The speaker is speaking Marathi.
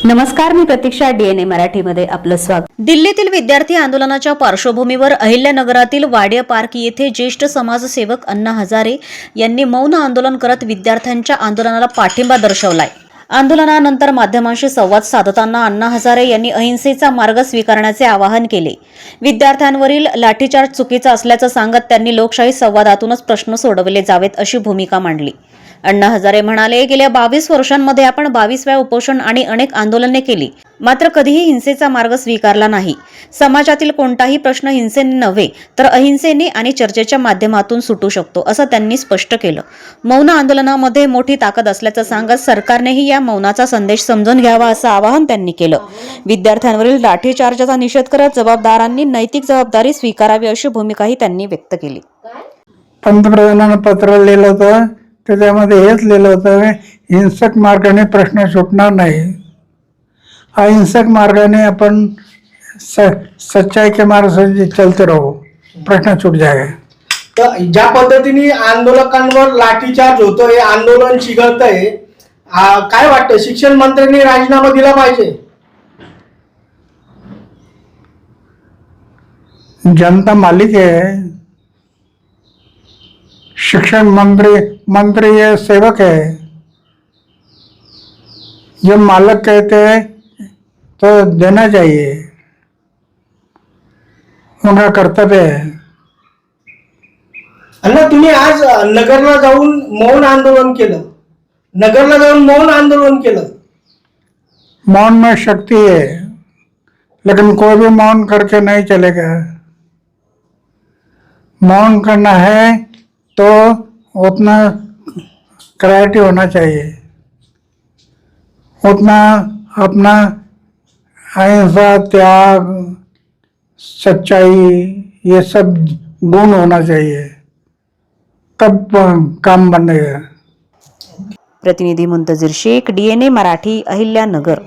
नमस्कार, मी प्रतीक्षा. DNA मराठीमध्ये आपलं स्वागत. दिल्लीतील विद्यार्थी आंदोलनाच्या पार्श्वभूमीवर अहिल्यानगरातील वाडिया पार्क येथे ज्येष्ठ समाजसेवक अण्णा हजारे यांनी मौन आंदोलन करत विद्यार्थ्यांच्या आंदोलनाला पाठिंबा दर्शवलाय. आंदोलनानंतर माध्यमांशी संवाद साधताना अण्णा हजारे यांनी अहिंसेचा मार्ग स्वीकारण्याचे आवाहन केले. विद्यार्थ्यांवरील लाठीचार्ज चुकीचा असल्याचं सांगत त्यांनी लोकशाही संवादातूनच प्रश्न सोडवले जावेत अशी भूमिका मांडली. अण्णा हजारे म्हणाले, गेल्या 22 वर्षांमध्ये आपण 22व्या उपोषण आणि अनेक आंदोलने केली, मात्र कधीही हिंसेचा मार्ग स्वीकारला नाही. समाजातील कोणताही प्रश्न हिंसेने नव्हे तर अहिंसेने आणि चर्चेच्या माध्यमातून सुटू शकतो, असं त्यांनी स्पष्ट केलं. मौन आंदोलनामध्ये मोठी ताकद असल्याचं सांगत सरकारनेही या मौनाचा संदेश समजून घ्यावा असं आवाहन त्यांनी केलं. विद्यार्थ्यांवरील लाठीचार्जचा निषेध करत जबाबदारांनी नैतिक जबाबदारी स्वीकारावी अशी भूमिकाही त्यांनी व्यक्त केली. पंतप्रधानांना पत्र लिहिलं होतं, त्याच्यामध्ये हेच लिहिलं होतं, हिंसक मार्गाने प्रश्न सुटणार नाही. अहिंसक मार्गाने अपन सच्चाई के मार्ग से चलते रहो, प्रश्न सुट जाएगा. तर ज्या पद्धतीने आंदोलकांवर लाठीचार्ज होतो, हे आंदोलन चिघळतंय, काय वाटतं, शिक्षण मंत्र्यांनी राजीनामा दिला पाहिजे? जनता मालिक है, शिक्षण मंत्री ये सेवक है. जो मालक कहते हैं तो देना चाहिए, उनका कर्तव्य है. अण्णा, तुम्ही आज नगरला जाऊन मौन आंदोलन केलं. मौन में शक्ति है, लेकिन कोई भी मौन करके नहीं चलेगा. मौन करना है तो उतना क्लैरिटी होना चाहिए, उतना अपना अहिंसा, त्याग, सच्चाई, ये सब गुण होना चाहिए, तब काम बनेगा. प्रतिनिधी मुंतजीर शेख, DNA मराठी, अहिल्यानगर.